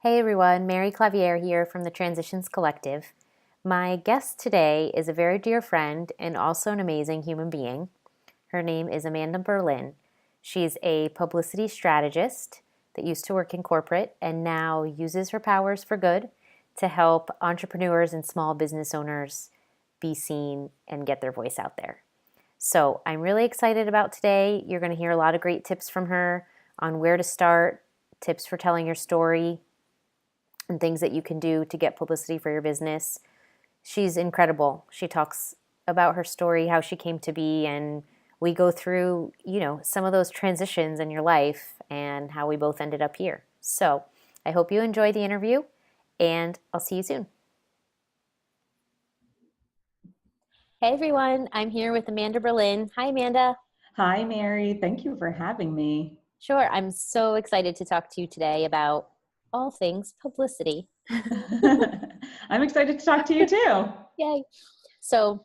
Hey everyone, Mary Clavier here from the Transitions Collective. My guest today is a very dear friend and also an amazing human being. Her name is Amanda Berlin. She's a publicity strategist that used to work in corporate and now uses her powers for good to help entrepreneurs and small business owners be seen and get their voice out there. So I'm really excited about today. You're going to hear a lot of great tips from her on where to start, tips for telling your story, and things that you can do to get publicity for your business. She's incredible. She talks about her story, how she came to be, and we go through, some of those transitions in your life and how we both ended up here. So I hope you enjoy the interview, and I'll see you soon. Hey everyone, I'm here with Amanda Berlin. Hi, Amanda. Hi, Mary. Thank you for having me. Sure, I'm so excited to talk to you today about all things publicity. I'm excited to talk to you too. Yay. So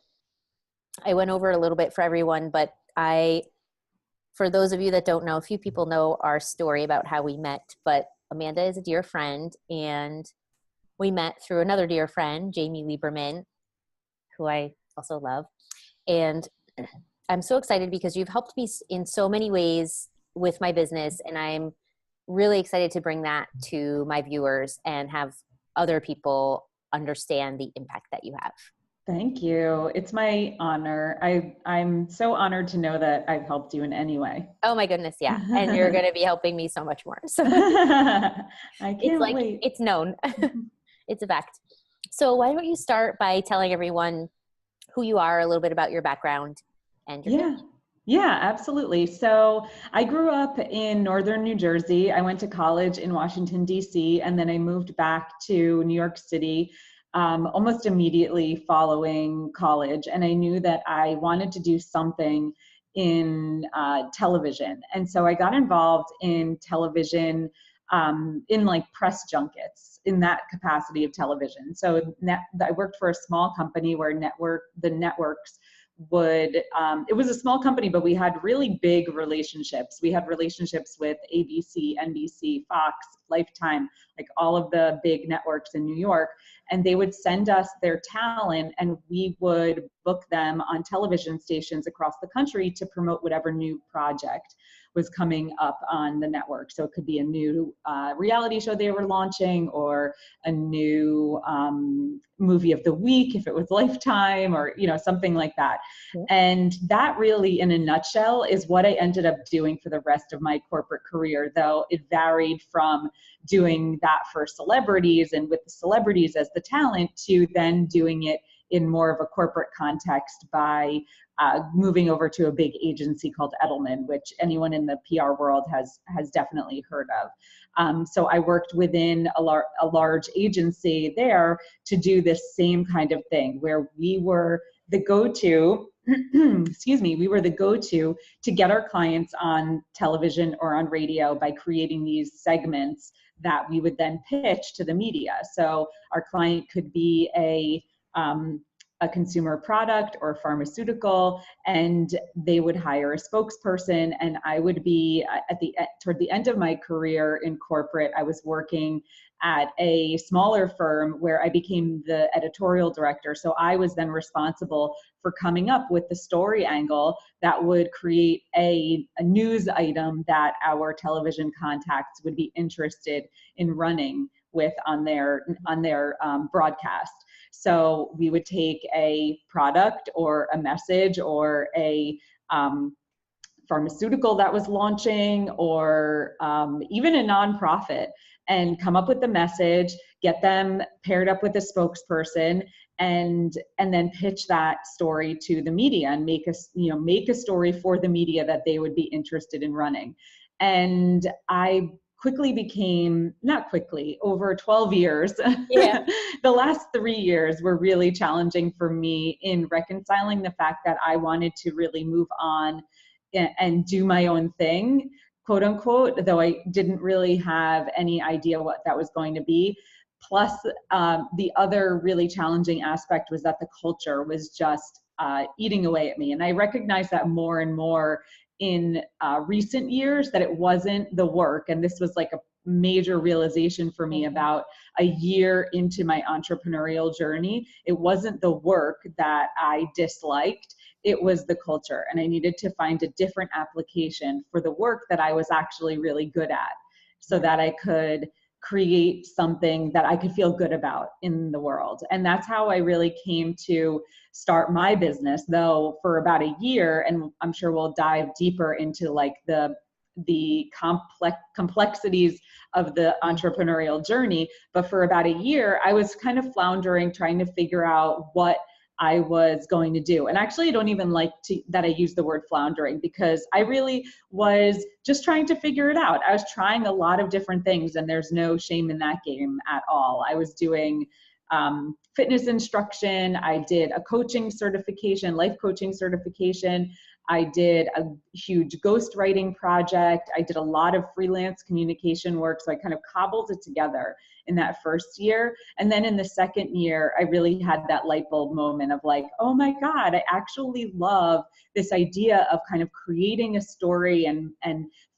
I went over a little bit for everyone, but for those of you that don't know, a few people know our story about how we met, but Amanda is a dear friend, and we met through another dear friend, Jamie Lieberman, who I also love. And I'm so excited because you've helped me in so many ways with my business, and I'm really excited to bring that to my viewers and have other people understand the impact that you have. Thank you. It's my honor. I'm so honored to know that I've helped you in any way. Oh my goodness, yeah. And you're going to be helping me so much more. So I can't wait. It's known. It's a fact. So why don't you start by telling everyone who you are, a little bit about your background and your family. Yeah, absolutely. So I grew up in northern New Jersey. I went to college in Washington, D.C., and then I moved back to New York City almost immediately following college. And I knew that I wanted to do something in television. And so I got involved in television in like press junkets in that capacity of television. So I worked for a small company where the networks would it was a small company, but we had really big relationships. We had relationships with ABC, NBC, Fox, Lifetime, like all of the big networks in New York, and they would send us their talent and we would book them on television stations across the country to promote whatever new project was coming up on the network. So it could be a new reality show they were launching, or a new movie of the week if it was Lifetime, or something like that. Yeah. And that really, in a nutshell, is what I ended up doing for the rest of my corporate career, though it varied from doing that for celebrities and with the celebrities as the talent to then doing it in more of a corporate context by moving over to a big agency called Edelman, which anyone in the PR world has definitely heard of. So I worked within a large agency there to do this same kind of thing, where we were the go-to, we were the go-to to get our clients on television or on radio by creating these segments that we would then pitch to the media. So our client could be a consumer product or pharmaceutical, and they would hire a spokesperson. And I would be toward the end of my career in corporate, I was working at a smaller firm where I became the editorial director. So I was then responsible for coming up with the story angle that would create a news item that our television contacts would be interested in running with on their broadcast. So we would take a product or a message or a pharmaceutical that was launching, or even a nonprofit, and come up with the message, get them paired up with a spokesperson, and then pitch that story to the media and make a story for the media that they would be interested in running. And I quickly became, not quickly, over 12 years. Yeah. The last 3 years were really challenging for me in reconciling the fact that I wanted to really move on and do my own thing, quote unquote, though I didn't really have any idea what that was going to be. Plus, the other really challenging aspect was that the culture was just eating away at me. And I recognized that more and more in recent years, that it wasn't the work, and this was like major realization for me about a year into my entrepreneurial journey. It wasn't the work that I disliked, it was the culture. And I needed to find a different application for the work that I was actually really good at, so that I could create something that I could feel good about in the world. And that's how I really came to start my business, though for about a year, and I'm sure we'll dive deeper into like the complexities of the entrepreneurial journey. But for about a year, I was kind of floundering, trying to figure out what I was going to do. And actually, I don't even like that I use the word floundering, because I really was just trying to figure it out. I was trying a lot of different things, and there's no shame in that game at all. I was doing fitness instruction. I did a coaching certification, life coaching certification. I did a huge ghostwriting project. I did a lot of freelance communication work. So I kind of cobbled it together in that first year. And then in the second year, I really had that light bulb moment of like, oh my God, I actually love this idea of kind of creating a story and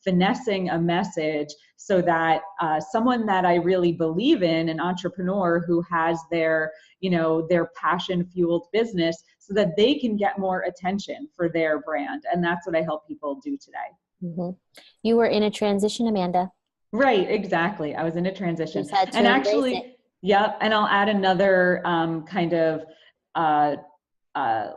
finessing a message so that someone that I really believe in, an entrepreneur who has their passion fueled business, so that they can get more attention for their brand. And that's what I help people do today. Mm-hmm. You were in a transition, Amanda. Right, exactly. I was in a transition. You had to and embrace actually, it. yep. And I'll add another kind of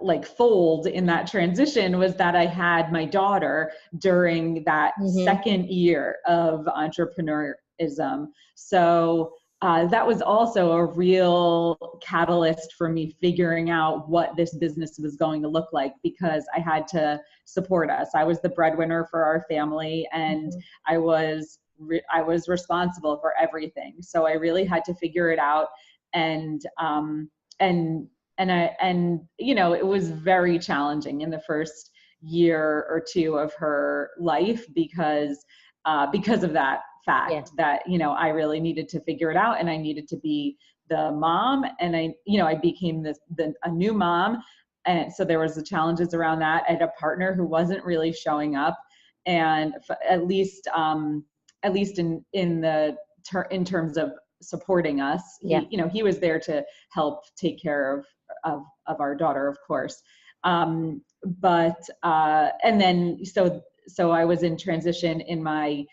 like fold in that transition was that I had my daughter during that second year of entrepreneurism. So that was also a real catalyst for me figuring out what this business was going to look like, because I had to support us. I was the breadwinner for our family, and I was responsible for everything. So I really had to figure it out. And it was very challenging in the first year or two of her life because of that fact that, I really needed to figure it out, and I needed to be the mom, and I became a new mom. And so there was the challenges around that. I had a partner who wasn't really showing up, and at least in terms of supporting us, he was there to help take care of our daughter, of course. And then so I was in transition in my,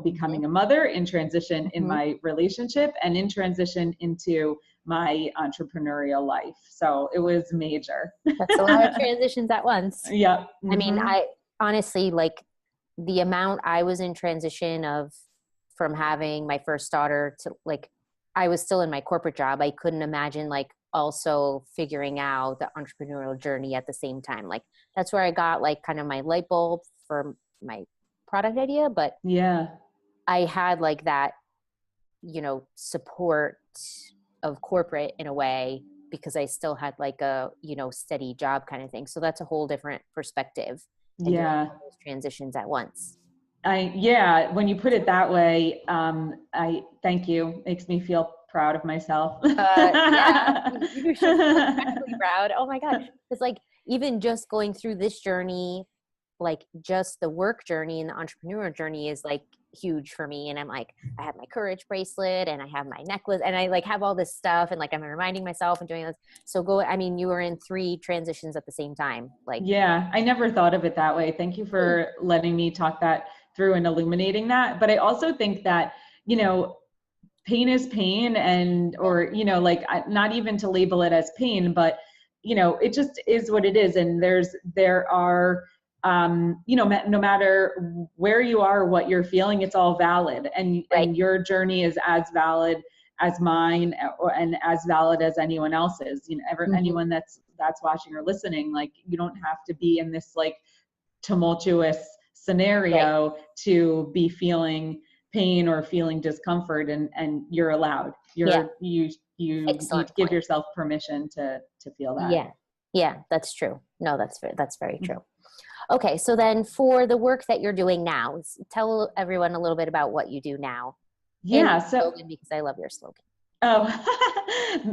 becoming a mother, in transition in my relationship, and in transition into my entrepreneurial life. So it was major. That's a lot of transitions at once. Yeah. I mean, I honestly, like, the amount I was in transition from having my first daughter to, like, I was still in my corporate job. I couldn't imagine like also figuring out the entrepreneurial journey at the same time. Like, that's where I got like kind of my light bulb for my product idea. But I had like that, support of corporate in a way, because I still had like a, steady job kind of thing. So that's a whole different perspective. Those transitions at once. When you put it that way, I thank you. Makes me feel proud of myself. You should feel especially proud. Oh my God. It's like, even just going through this journey, like just the work journey and the entrepreneur journey is like huge for me. And I'm like, I have my courage bracelet and I have my necklace and I like have all this stuff, and like I'm reminding myself and doing this. So you were in 3 transitions at the same time. Like, I never thought of it that way. Thank you for letting me talk that through and illuminating that. But I also think that, pain is pain, and, like, not even to label it as pain, but, it just is what it is. And there are, no matter where you are, what you're feeling, it's all valid. And your journey is as valid as mine, and as valid as anyone else's. Anyone that's watching or listening, like, you don't have to be in this like tumultuous scenario to be feeling pain or feeling discomfort, and you're allowed. You need to give yourself permission to feel that. Yeah, that's true. No, that's very true. Okay, so then for the work that you're doing now, tell everyone a little bit about what you do now. Yeah, slogan, because I love your slogan. Oh,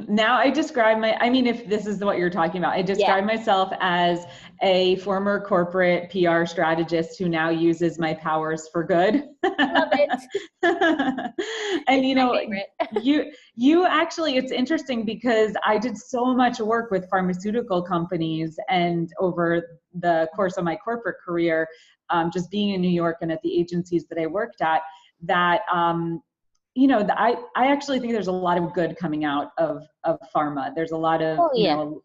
now I describe I mean, if this is what you're talking about, I describe myself as a former corporate PR strategist who now uses my powers for good. Love it. And It's my favorite. you actually, it's interesting because I did so much work with pharmaceutical companies, and over the course of my corporate career, just being in New York and at the agencies that I worked at, that I actually think there's a lot of good coming out of pharma. There's a lot of, a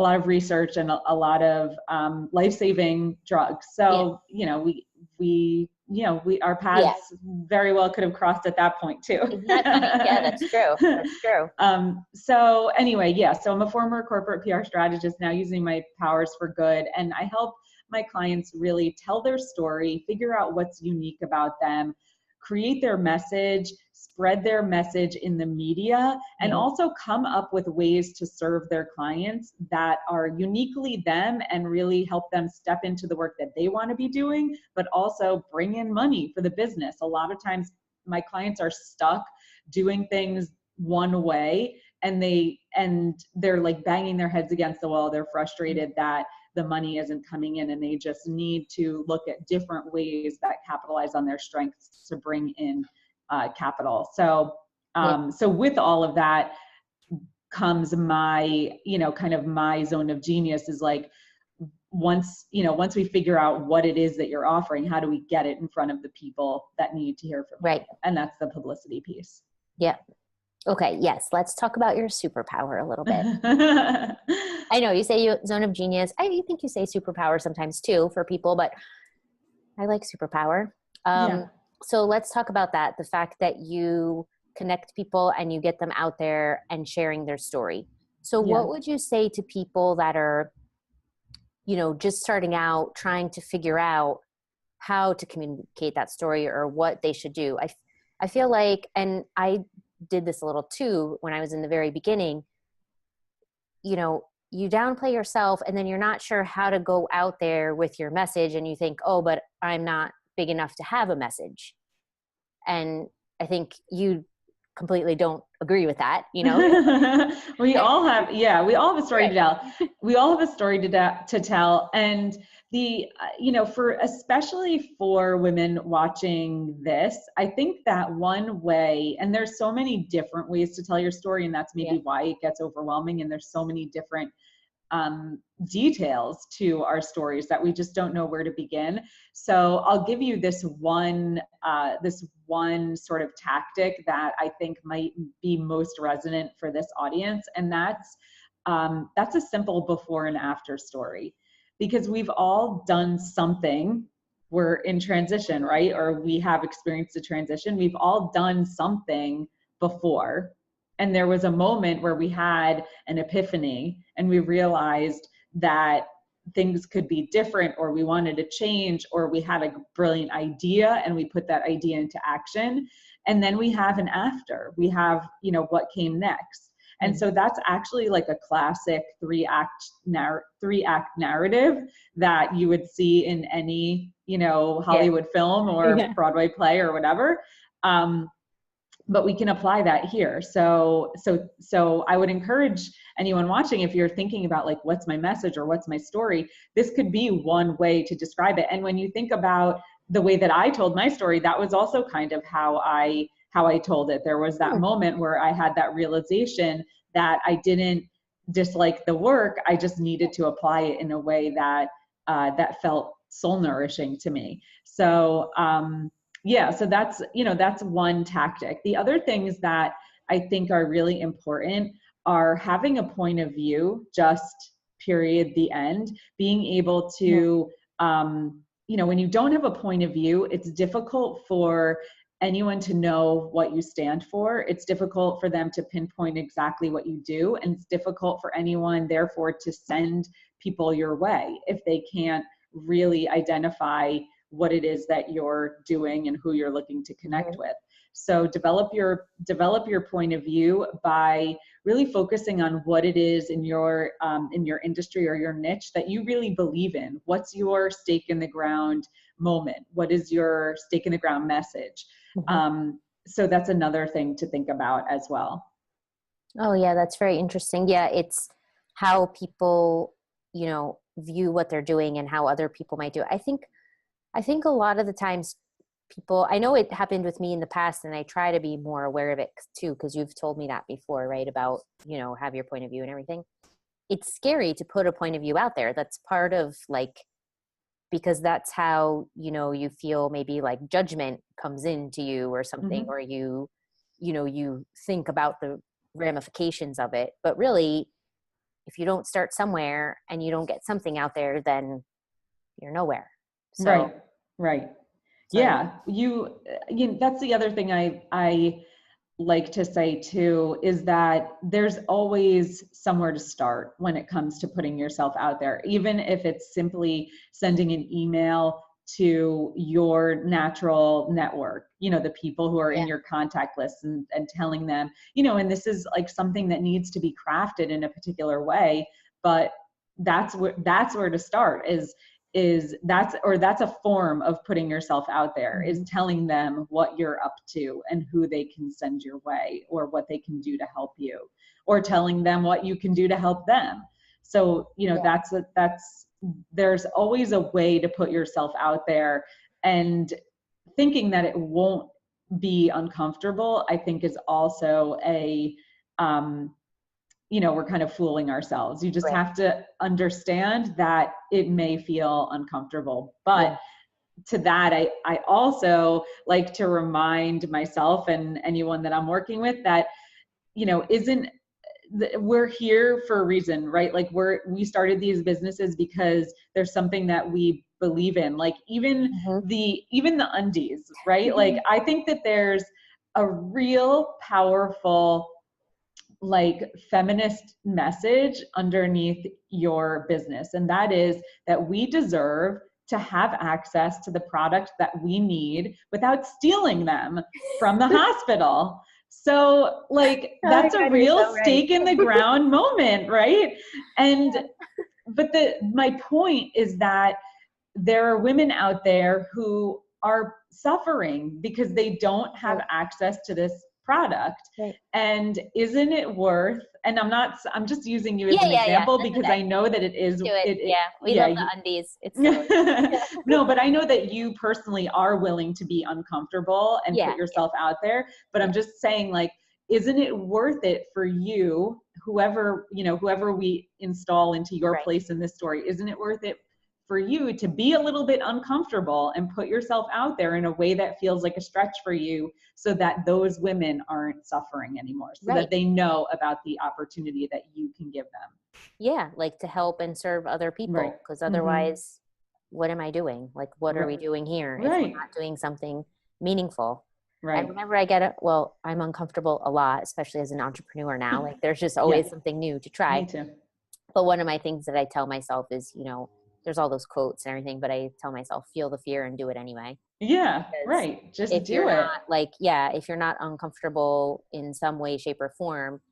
lot of research and a lot of life-saving drugs. So, our paths very well could have crossed at that point too. Isn't that funny? Yeah, that's true. That's true. So anyway, so I'm a former corporate PR strategist now using my powers for good. And I help my clients really tell their story, figure out what's unique about them, create their message, spread their message in the media, and also come up with ways to serve their clients that are uniquely them and really help them step into the work that they want to be doing, but also bring in money for the business. A lot of times my clients are stuck doing things one way, and they're like banging their heads against the wall. They're frustrated that the money isn't coming in, and they just need to look at different ways that capitalize on their strengths to bring in capital. So, so with all of that comes my, kind of my zone of genius is like, once we figure out what it is that you're offering, how do we get it in front of the people that need to hear from you? And that's the publicity piece. Yeah. Okay. Yes. Let's talk about your superpower a little bit. I know you say zone of genius. I think you say superpower sometimes too for people, but I like superpower. So let's talk about that. The fact that you connect people and you get them out there and sharing their story. So what would you say to people that are, just starting out, trying to figure out how to communicate that story or what they should do? I feel like, and I did this a little too when I was in the very beginning, you downplay yourself and then you're not sure how to go out there with your message, and you think, oh, but I'm not big enough to have a message. And I think you completely don't agree with that, We all have a story to tell. We all have a story to tell. And especially for women watching this, I think that one way, and there's so many different ways to tell your story, and that's maybe why it gets overwhelming. And there's so many different details to our stories that we just don't know where to begin. So I'll give you this one sort of tactic that I think might be most resonant for this audience. And that's a simple before and after story, because we've all done something. We're in transition, right? Or we have experienced a transition. We've all done something before. And there was a moment where we had an epiphany and we realized that things could be different, or we wanted to change, or we had a brilliant idea and we put that idea into action. And then we have an after. We have, what came next. And so that's actually like a classic three-act narrative that you would see in any, Hollywood film or Broadway play or whatever. But we can apply that here. So I would encourage anyone watching, if you're thinking about like, what's my message or what's my story, this could be one way to describe it. And when you think about the way that I told my story, that was also kind of how I told it. There was that moment where I had that realization that I didn't dislike the work. I just needed to apply it in a way that that felt soul nourishing to me. So so that's one tactic. The other things that I think are really important are having a point of view, just period, the end. Being able to, when you don't have a point of view, it's difficult for anyone to know what you stand for. It's difficult for them to pinpoint exactly what you do. And it's difficult for anyone, therefore, to send people your way if they can't really identify what it is that you're doing and who you're looking to connect with. So develop your point of view by really focusing on what it is in your industry or your niche that you really believe in. What's your stake in the ground moment? What is your stake in the ground message? so that's another thing to think about as well. Oh yeah, that's very interesting. Yeah, it's how people, view what they're doing and how other people might do it. I think a lot of the times people, I know it happened with me in the past, and I try to be more aware of it too, because you've told me that before, right? About, have your point of view and everything. It's scary to put a point of view out there. That's part of like, because that's how, you feel maybe like judgment comes into you or something, Mm-hmm. or you think about the ramifications of it. But really, if you don't start somewhere and you don't get something out there, then you're nowhere. So, Right. Right. so Yeah. That's the other thing I like to say too, is that there's always somewhere to start when it comes to putting yourself out there, even if it's simply sending an email to your natural network, the people who are in yeah, your contact list, and telling them, and this is like something that needs to be crafted in a particular way, but that's where to start that's a form of putting yourself out there, is telling them what you're up to and who they can send your way, or what they can do to help you, or telling them what you can do to help them. So yeah, that's there's always a way to put yourself out there, and thinking that it won't be uncomfortable, I think, is also um we're kind of fooling ourselves. You just right, have to understand that it may feel uncomfortable. yeah, But to that, I also like to remind myself and anyone that I'm working with that, isn't we're here for a reason, right? Like we started these businesses because there's something that we believe in. Like hmm even the undies, right? Like I think that there's a real powerful like feminist message underneath your business. And that is that we deserve to have access to the product that we need without stealing them from the hospital. So like oh my that's a God, you're real so right. stake in the ground moment, right? And but my point is that there are women out there who are suffering because they don't have Right, access to this product. right. And isn't it worth, and I'm just using you as Yeah, an yeah, yeah, example that's because okay. I know that it is Do it. it Yeah, we yeah love the undies. It's silly. Yeah, no, but I know that you personally are willing to be uncomfortable and put yeah, yeah, yourself out there. But I'm yeah. just saying, like, isn't it worth it for you, whoever we install into your Right, place in this story, isn't it worth it for you to be a little bit uncomfortable and put yourself out there in a way that feels like a stretch for you, so that those women aren't suffering anymore, so that right. they know about the opportunity that you can give them? Yeah, like to help and serve other Right. people, because Mm-hmm. otherwise, what am I doing? Like, what are Right. we doing here if we're Right. not doing something meaningful? And Right. whenever I get it, well, I'm uncomfortable a lot, especially as an entrepreneur now. Like, there's just Yeah. always something new to try. Me too. But one of my things that I tell myself is, there's all those quotes and everything, but I tell myself, feel the fear and do it anyway. Yeah. Because Right. Just if you're do it. not like, yeah, if you're not uncomfortable in some way, shape, or form,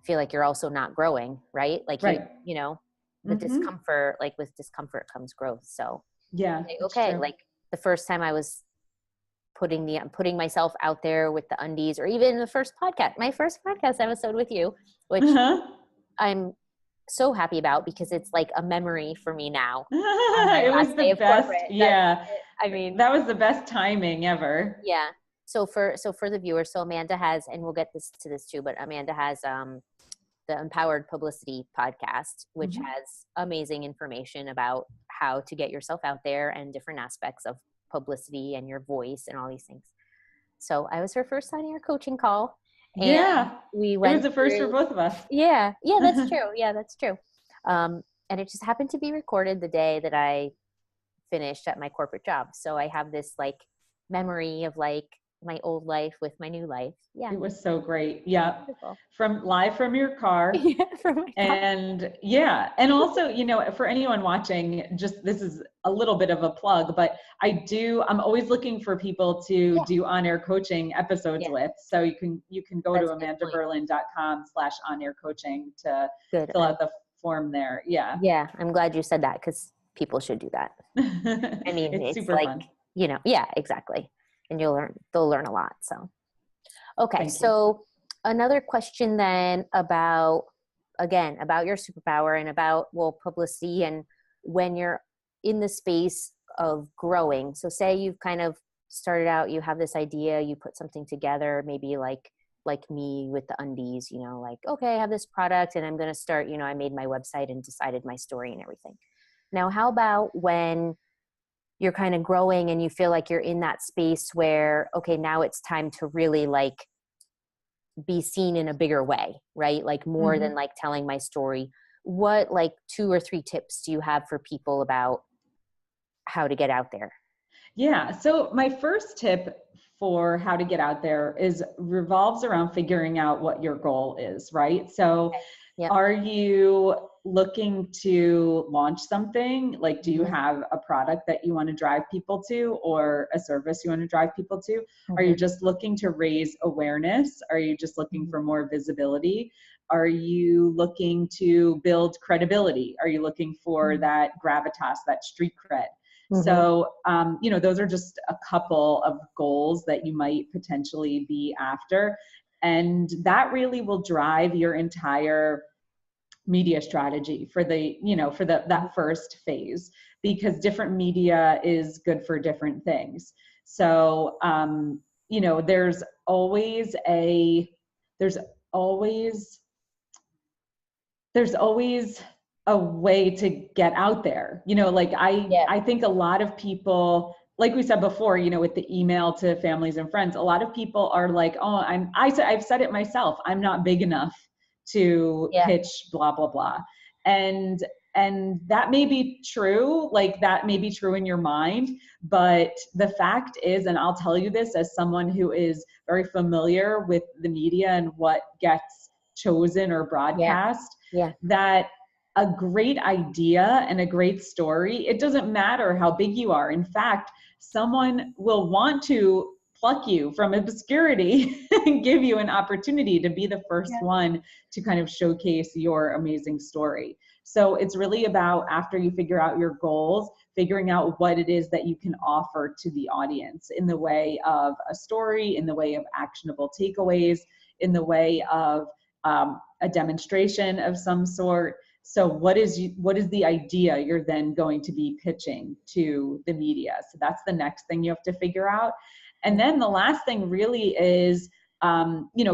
I feel like you're also not growing, right? Like Right. the Mm-hmm. discomfort, like with discomfort comes growth. So, Yeah, say, it's okay, true. like the first time I was putting myself out there with the undies, or even my first podcast episode with you, which Uh-huh. I'm so happy about because it's like a memory for me now on my It was last the day of best. corporate. That's Yeah. it. I mean, That was the best timing ever. yeah. So for the viewers, so Amanda has, and we'll get to this too, but Amanda has the Empowered Publicity podcast, which Mm-hmm. has amazing information about how to get yourself out there and different aspects of publicity and your voice and all these things. So I was her first on-air coaching call, and Yeah. we It was went the first for through. both of us. Yeah, yeah, that's true. Yeah, that's true. And it just happened to be recorded the day that I finished at my corporate job. So I have this like memory of like my old life with my new life. Yeah, It was so great. Yeah. beautiful. From live from your car. Yeah, from my car. And yeah, and also, for anyone watching, just this is a little bit of a plug, but I'm always looking for people to Yeah, do on-air coaching episodes yeah, with. So you can go to that's a good point. amandaberlin.com/on-air coaching to Good. fill out the form there. Yeah. Yeah, I'm glad you said that because people should do that. I mean, It's it's super like, fun. yeah, exactly. And they'll learn a lot. So, Okay, Thank you. so another question then about, again, about your superpower and about, well, publicity and when you're in the space of growing. So say you've kind of started out, you have this idea, you put something together, maybe like me with the undies, you know, like, okay, I have this product and I'm going to start, you know, I made my website and decided my story and everything. Now, how about when you're kind of growing and you feel like you're in that space where, okay, now it's time to really like be seen in a bigger way, right? Like more than Mhm. like telling my story. What like 2 or 3 tips do you have for people about how to get out there? Yeah. So my first tip for how to get out there is revolves around figuring out what your goal is, right? So Okay. Yep. are you looking to launch something? Like, do you Mm-hmm. have a product that you want to drive people to or a service you want to drive people to? Are Mm-hmm. you just looking to raise awareness? Are you just looking Mm-hmm. for more visibility? Are you looking to build credibility? Are you looking for that gravitas, that street cred? Mm-hmm. So, those are just a couple of goals that you might potentially be after. And that really will drive your entire media strategy for that first phase, because different media is good for different things. So, there's always there's always there's always a way to get out there. Like Yeah. I think a lot of people, like we said before, with the email to families and friends, a lot of people are like, oh, I've said it myself, I'm not big enough to Yeah. pitch blah blah blah. And and that may be true, like that may be true in your mind, but the fact is, and I'll tell you this as someone who is very familiar with the media and what gets chosen or Yeah. broadcast, Yeah. that a great idea and a great story, it doesn't matter how big you are. In fact, someone will want to pluck you from obscurity and give you an opportunity to be the first Yeah. one to kind of showcase your amazing story. So it's really about, after you figure out your goals, figuring out what it is that you can offer to the audience in the way of a story, in the way of actionable takeaways, in the way of a demonstration of some sort. So what is the idea you're then going to be pitching to the media? So that's the next thing you have to figure out. And then the last thing really is,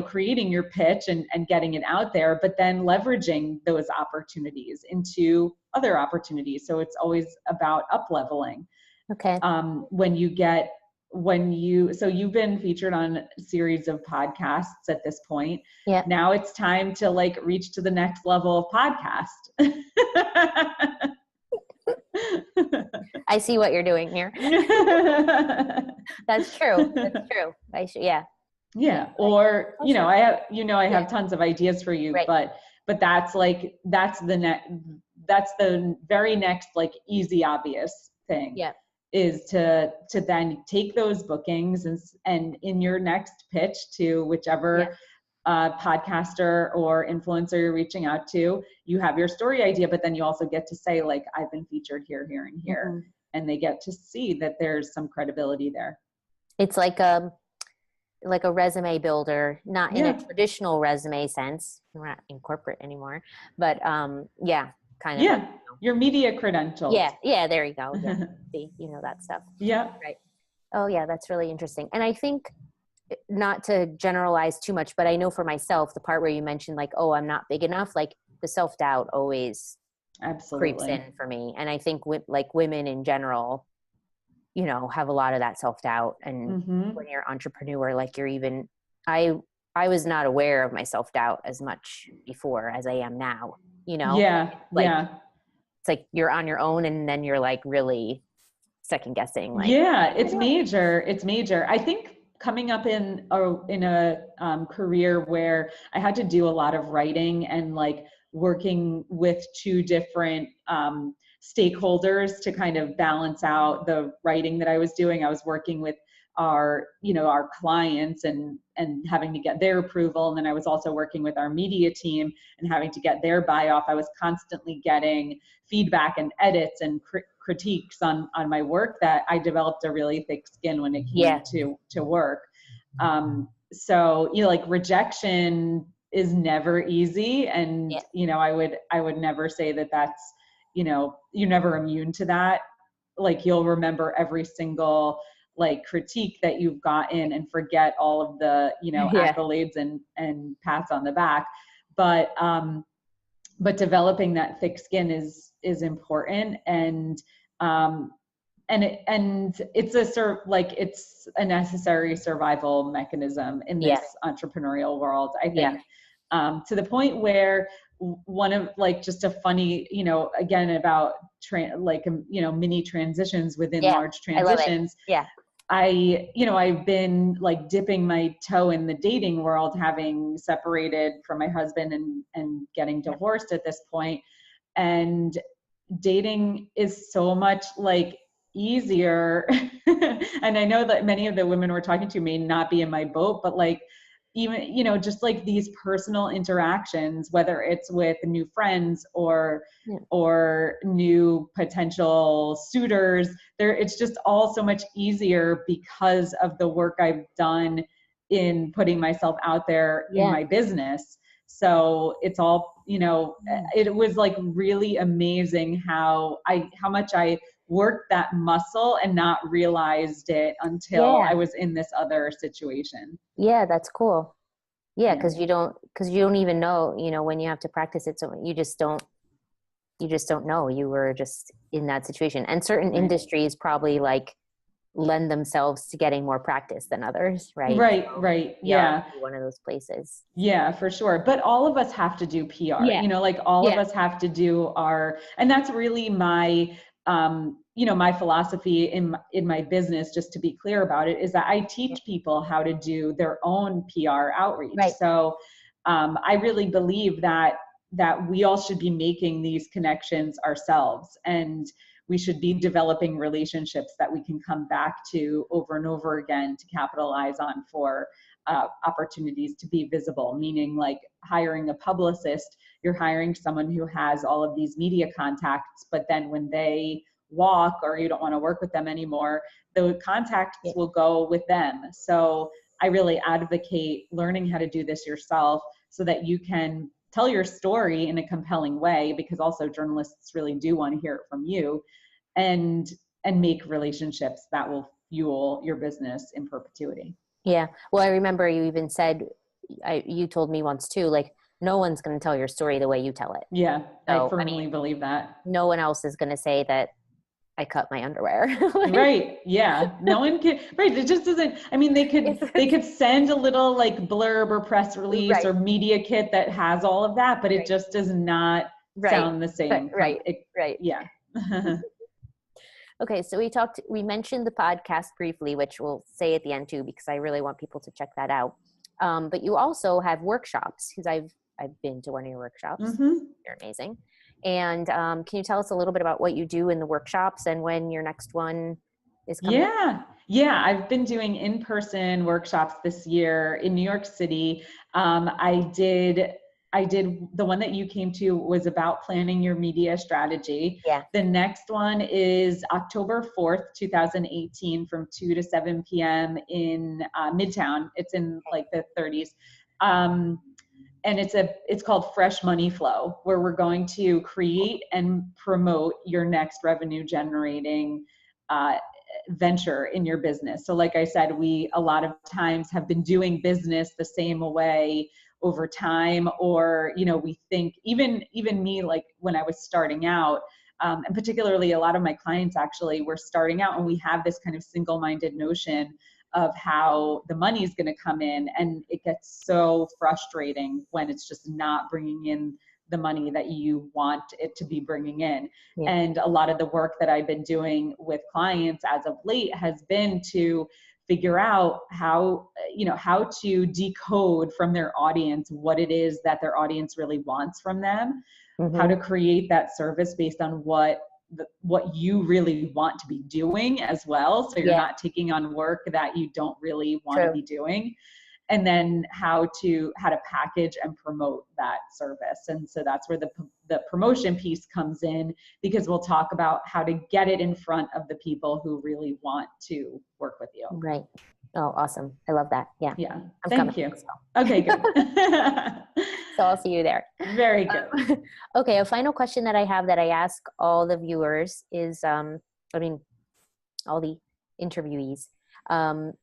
creating your pitch and getting it out there, but then leveraging those opportunities into other opportunities. So it's always about up leveling. Okay. So you've been featured on a series of podcasts at this point. Yeah. Now it's time to like reach to the next level of podcast. I see what you're doing here. That's true. That's true. Yeah. Yeah. Or, I Yeah. have tons of ideas for you, Right. but that's the very next, like, easy, obvious thing, Yeah. is to then take those bookings and in your next pitch to Yeah. whichever podcaster or influencer you're reaching out to, you have your story idea, but then you also get to say, like, I've been featured here, here, and here. Mm-hmm. And they get to see that there's some credibility there. It's like a resume builder, not in a Yeah. traditional resume sense. We're not in corporate anymore, but yeah, kind of like, Yeah. Your media credentials. yeah, there you go. Yeah, see, that stuff. Yeah. Right. Oh yeah, that's really interesting. And I think, not to generalize too much, but I know for myself, the part where you mentioned like, oh, I'm not big enough, like the self-doubt always creeps Absolutely. in for me. And I think with like women in general, have a lot of that self-doubt. And Mm-hmm. when you're an entrepreneur, like I was not aware of my self-doubt as much before as I am now, Yeah. like, Yeah. it's like you're on your own and then you're like really second guessing, like, Yeah. It's major. It's major. I think coming up in a career where I had to do a lot of writing and like working with two different stakeholders to kind of balance out the writing that I was doing. I was working with our clients and having to get their approval, and then I was also working with our media team and having to get their buy off. I was constantly getting feedback and edits and critiques on my work, that I developed a really thick skin when it came yeah, to work. so, like rejection is never easy. And, Yeah. I would never say that that's, you're never immune to that. Like you'll remember every single like critique that you've gotten and forget all of the, Yeah. accolades and pats on the back. But developing that thick skin is important. And it's it's a necessary survival mechanism in this Yeah. entrepreneurial world, I Yeah. think. To the point where one of like just a funny, again about mini transitions within Yeah. large I love it. transitions. Yeah. I've been like dipping my toe in the dating world, having separated from my husband and getting divorced at this point. And dating is so much like easier. And I know that many of the women we're talking to may not be in my boat, but like even, just like these personal interactions, whether it's with new friends Yeah. or new potential suitors, it's just all so much easier because of the work I've done in putting myself out there in Yeah. my business. So it's all, it was like really amazing how much I worked that muscle and not realized it until I Yeah. was in this other situation. Yeah, that's cool. Yeah, Yeah. because you don't even know, when you have to practice it. So you just don't know. You were just in that situation. And certain Right. industries probably like lend themselves to getting more practice than others, right? Right, So right. PR Yeah. might be one of those places. Yeah, for sure. But all of us have to do PR, Yeah. like all of Yeah. us have to do and that's really my, my philosophy in my business, just to be clear about it, is that I teach people how to do their own PR outreach. Right. So, I really believe that we all should be making these connections ourselves, and we should be developing relationships that we can come back to over and over again to capitalize on for opportunities to be visible, meaning like hiring a publicist. You're hiring someone who has all of these media contacts, but then when they walk or you don't want to work with them anymore, the contacts Yeah. will go with them. So I really advocate learning how to do this yourself so that you can tell your story in a compelling way, because also journalists really do want to hear it from you, and make relationships that will fuel your business in perpetuity. Yeah. Well, I remember you even said, you told me once too, like, no one's going to tell your story the way you tell it. Yeah, I So, I firmly mean, believe that. no one else is going to say that I cut my underwear. Like, Right. Yeah. No one can, right. It just doesn't, I mean, they it's could send a little like blurb or press release right, or media kit that has all of that, but it right, just does not right, sound the same. right, right. Yeah. Okay, so we mentioned the podcast briefly, which we'll say at the end too, because I really want people to check that out. But you also have workshops, because I've been to one of your workshops. Mm-hmm. They're amazing. And can you tell us a little bit about what you do in the workshops and when your next one is coming up? Yeah. Yeah. I've been doing in-person workshops this year in New York City. I did the one that you came to was about planning your media strategy. Yeah. The next one is October 4th, 2018 from 2 to 7 p.m. in Midtown. It's in like the 30s. And it's called Fresh Money Flow, where we're going to create and promote your next revenue generating venture in your business. So like I said, we a lot of times have been doing business the same way over time, or we think, even me, like when I was starting out, and particularly a lot of my clients actually were starting out, and we have this kind of single-minded notion of how the money is going to come in, and it gets so frustrating when it's just not bringing in the money that you want it to be bringing in. Yeah. And a lot of the work that I've been doing with clients as of late has been to figure out how to decode from their audience what it is that their audience really wants from them, how to create that service based on what you really want to be doing as well, so you're Yeah. not taking on work that you don't really want to True. be doing. And then how to package and promote that service. And so that's where the promotion piece comes in, because we'll talk about how to get it in front of the people who really want to work with you. Right. Oh, awesome. I love that. Yeah. Yeah. I'm coming. Thank you. So, Okay, good. so I'll see you there. Very good. Okay. A final question that I have that I ask all the viewers is, I mean, all the interviewees. Um,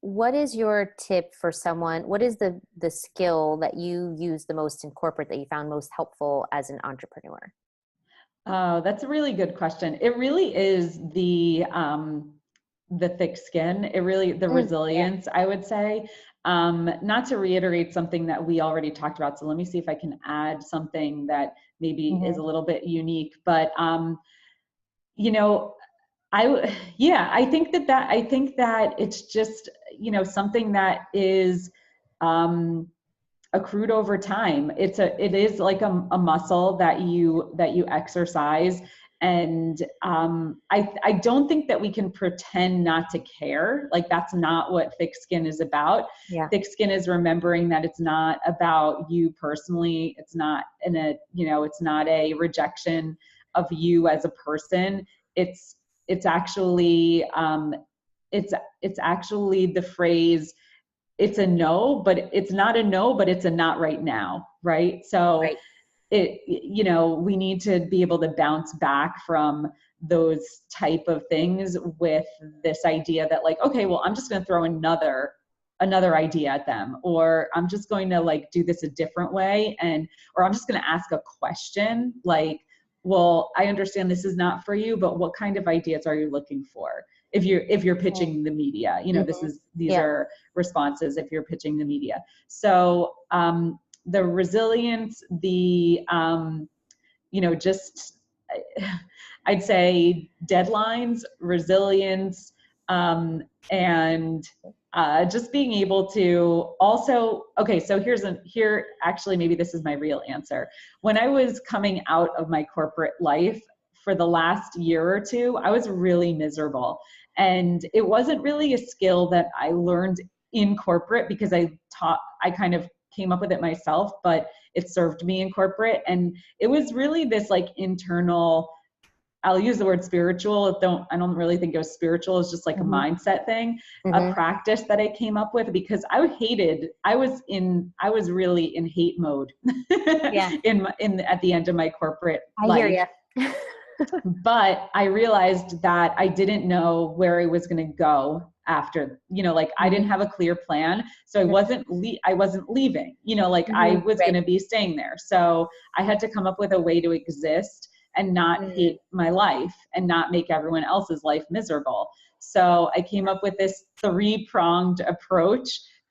what is your tip for someone? What is the skill that you use the most in corporate that you found most helpful as an entrepreneur? Oh, that's a really good question. It really is the thick skin. It really, the Yeah. resilience, I would say. Not to reiterate something that we already talked about. So let me see if I can add something that maybe is a Hmm. little bit unique. But you know, yeah, I think that it's just, something that is um accrued over time. It is like a muscle that you exercise. And I don't think that we can pretend not to care. Like, that's not what thick skin is about. Yeah. Thick skin is remembering that it's not about you personally. It's not it's not a rejection of you as a person. It's it's actually it's actually the phrase, it's a no, but it's not a no, but it's a not right now, right? So Right. we need to be able to bounce back from those type of things with this idea that, like, okay, well, I'm just going to throw another idea at them, or I'm just going to, like, do this a different way, or I'm just going to ask a question, like, well, I understand this is not for you, but what kind of ideas are you looking for? If you're pitching the media, Mm-hmm. these Yeah. are responses if you're pitching the media. So the resilience, just I'd say deadlines, resilience, and just being able to also, okay, so here, actually, maybe this is my real answer. When I was coming out of my corporate life, for the last year or two, I was really miserable. And it wasn't really a skill that I learned in corporate, because I kind of came up with it myself, but it served me in corporate. And it was really this, like, internal, I'll use the word spiritual. I don't really think it was spiritual. It's just like a Mm-hmm. mindset thing, a Mm-hmm. practice that I came up with, because I was really in hate mode Yeah. at the end of my corporate I hear life. you. But I realized that I didn't know where I was going to go after, like, I didn't have a clear plan. So I wasn't leaving, like, I Mm-hmm. was going Right. to be staying there. So I had to come up with a way to exist and not Mm. hate my life and not make everyone else's life miserable. So I came up with this 3-pronged approach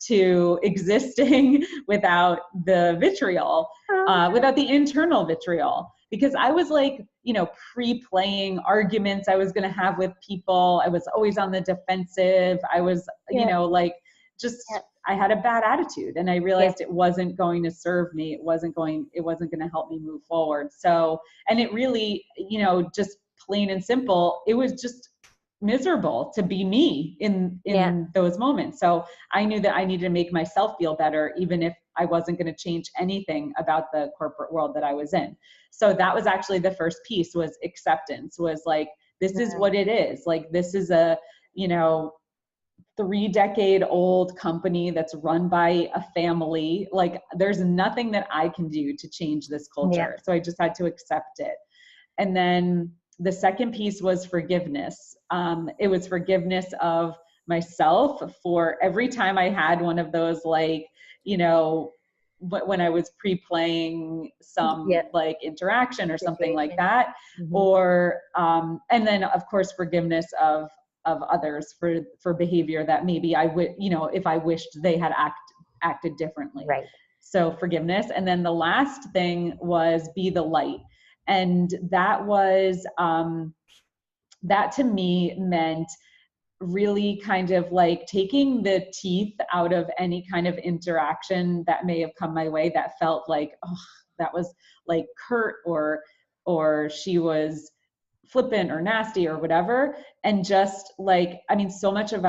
to existing without the vitriol, without the internal vitriol, because I was, like, pre-playing arguments I was going to have with people. I was always on the defensive. I was, Yeah. like, just, Yeah. I had a bad attitude, and I Yeah. realized it wasn't going to serve me. It wasn't going to help me move forward. So, and it really, just plain and simple, it was just miserable to be me Yeah. in those moments. So I knew that I needed to make myself feel better, even if I wasn't going to change anything about the corporate world that I was in. So that was actually the first piece, was acceptance, was like, this is Mm. what it is. Like, this is a, 3-decade-old company that's run by a family. Like, there's nothing that I can do to change this Yeah. culture. So I just had to accept it. And then the second piece was forgiveness. It was forgiveness of myself for every time I had one of those, like, when I was pre-playing some, Yeah. like, interaction or something like Situation. that, Mm-hmm. or and then, of course, forgiveness of others for behavior that maybe I would, if I wished they had acted differently. Right. So forgiveness. And then the last thing was be the light. And that was, that to me meant really kind of like taking the teeth out of any kind of interaction that may have come my way that felt like, oh, that was, like, curt, or she was flippant or nasty or whatever. And just, like, I mean, so much of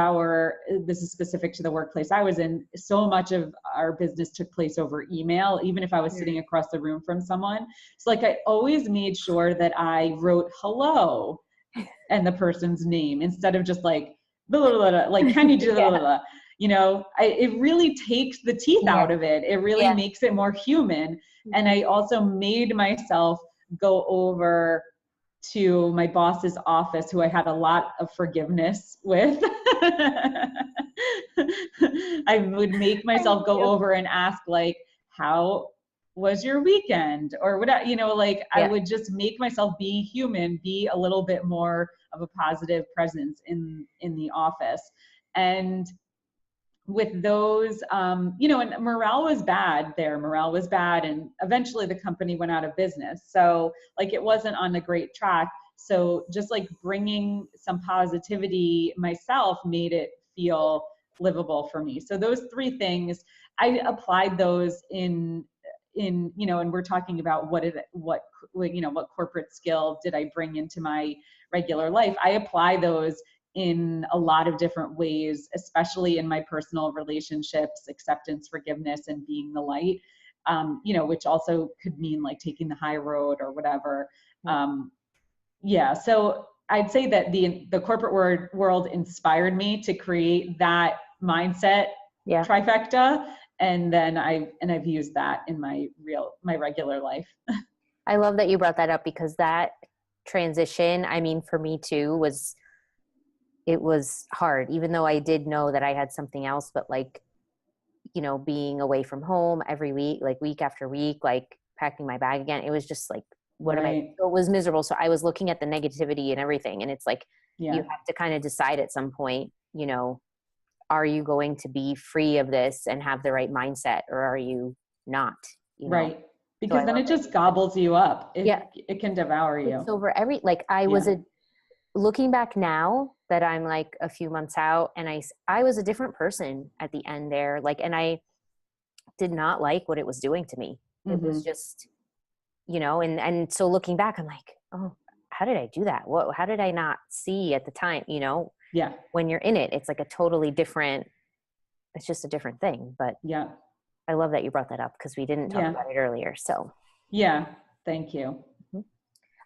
this is specific to the workplace I was in, so much of our business took place over email, even if I was sitting across the room from someone. So, like, I always made sure that I wrote hello and the person's name, instead of just, like, blah, blah, blah, blah, like, can you do blah, blah, Yeah. blah. You know, it really takes the teeth Yeah. out of it. It really Yeah. makes it more human. And I also made myself go over to my boss's office, who I had a lot of forgiveness with. I would make myself go over and ask, like, how was your weekend? Or whatever, you know, like, I Yeah. would just make myself be human, be a little bit more of a positive presence in the office. And with those, you know, and morale was bad there. Morale was bad. And eventually the company went out of business. So, like, it wasn't on a great track. So just like bringing some positivity myself made it feel livable for me. So those three things, I applied those in, you know, and we're talking about what you know, what corporate skill did I bring into my regular life. I apply those in a lot of different ways, especially in my personal relationships, acceptance, forgiveness, and being the light, you know, which also could mean like taking the high road or whatever. Yeah, so I'd say that the corporate world inspired me to create that mindset trifecta, and then I've used that in my regular life. I love that you brought that up, because that transition, I mean, for me too, it was hard, even though I did know that I had something else. But like, you know, being away from home every week, like week after week, like packing my bag again, it was just like, what am I, Right. it was miserable. So I was looking at the negativity and everything. And it's like, Yeah. you have to kind of decide at some point, you know, are you going to be free of this and have the right mindset, or are you not, you know? Right. So I Because then love it that. just gobbles you up. Yeah. It can devour It's you. over like I was Yeah. looking back now that I'm like a few months out, and I was a different person at the end there. Like, and I did not like what it was doing to me. It was just, you know, and so looking back, I'm like, oh, how did I do that? How did I not see at the time? You know, Yeah. when you're in it, it's like a totally different, it's just a different thing. But Yeah. I love that you brought that up, because we didn't talk Yeah. about it earlier. So, Yeah. Thank you.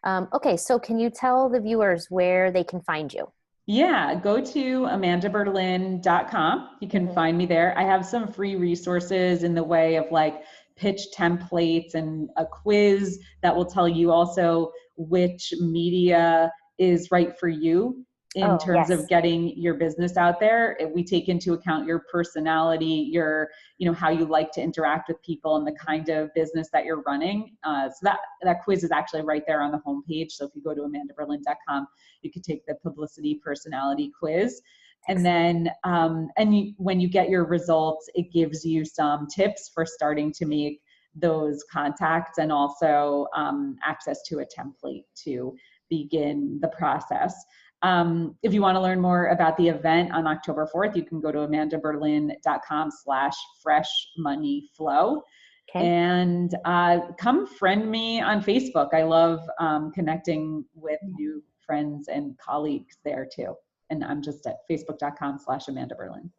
okay. So can you tell the viewers where they can find you? Yeah, go to amandaberlin.com. You can find me there. I have some free resources in the way of like pitch templates and a quiz that will tell you also which media is right for you in Oh, terms of yes. getting your business out there. We take into account your personality, your, you know, how you like to interact with people and the kind of business that you're running. So that quiz is actually right there on the homepage. So if you go to amandaberlin.com, you could take the Publicity Personality Quiz. And then when you get your results, it gives you some tips for starting to make those contacts, and also access to a template to begin the process. If you want to learn more about the event on October 4th, you can go to amandaberlin.com/freshmoneyflow. Okay. And come friend me on Facebook. I love connecting with new friends and colleagues there too. And I'm just at facebook.com/amandaberlin.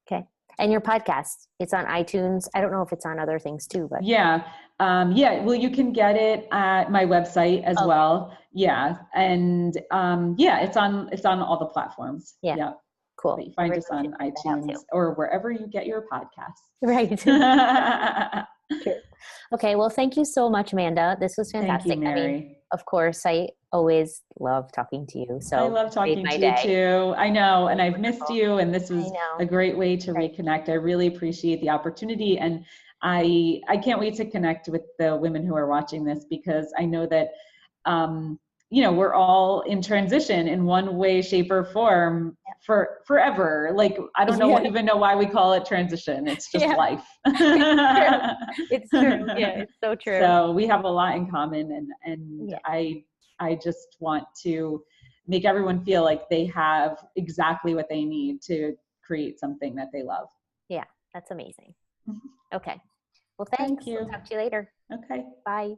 Okay. And your podcast, it's on iTunes. I don't know if it's on other things too, but Yeah. Yeah. Well, you can get it at my website as well. Yeah. And yeah, it's on all the platforms. yeah. Yeah. Cool. But you find us Everyone should on check that out iTunes too. or wherever you get your podcasts. Right. True. Okay. Well, thank you so much, Amanda. This was Thank you, fantastic. I mean, Mary. of course, I always love talking to you. I So love made talking my to you day. too. I know, It and was I've missed wonderful. you, and this I was a know. great way to Right. reconnect. I really appreciate the opportunity, and I can't wait to connect with the women who are watching this, because I know that you know, we're all in transition in one way, shape, or form for forever. Like, I don't know even know why we call it transition. It's just life. It's true. It's true. Yeah, it's so true. So we have a lot in common, and I just want to make everyone feel like they have exactly what they need to create something that they love. Yeah, that's amazing. Okay. Well, Thank thanks. you. I'll talk to you later. Okay. Bye.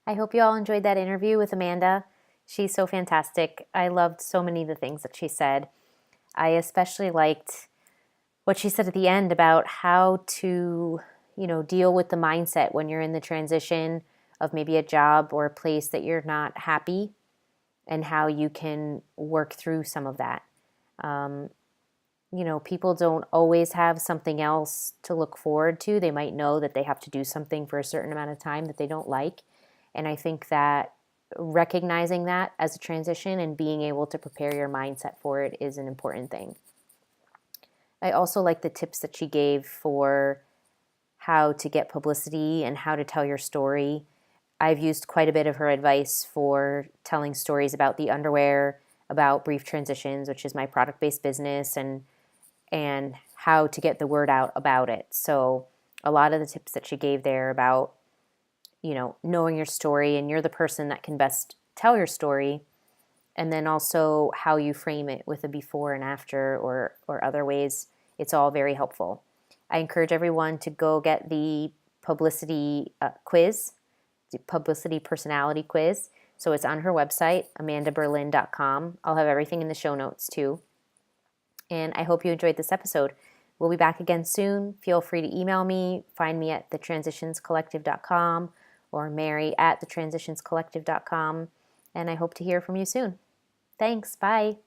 I hope you all enjoyed that interview with Amanda. She's so fantastic. I loved so many of the things that she said. I especially liked what she said at the end about how to, you know, deal with the mindset when you're in the transition of maybe a job or a place that you're not happy. and how you can work through some of that. People don't always have something else to look forward to. They might know that they have to do something for a certain amount of time that they don't like. And I think that recognizing that as a transition and being able to prepare your mindset for it is an important thing. I also like the tips that she gave for how to get publicity and how to tell your story. I've used quite a bit of her advice for telling stories about the underwear, about Brief Transitions, which is my product-based business, and how to get the word out about it. So a lot of the tips that she gave there about, knowing your story, and you're the person that can best tell your story, and then also how you frame it with a before and after or other ways. It's all very helpful. I encourage everyone to go get the publicity quiz, the Publicity Personality Quiz. So it's on her website, amandaberlin.com. I'll have everything in the show notes too. And I hope you enjoyed this episode. We'll be back again soon. Feel free to email me. Find me at thetransitionscollective.com or Mary@thetransitionscollective.com. And I hope to hear from you soon. Thanks. Bye.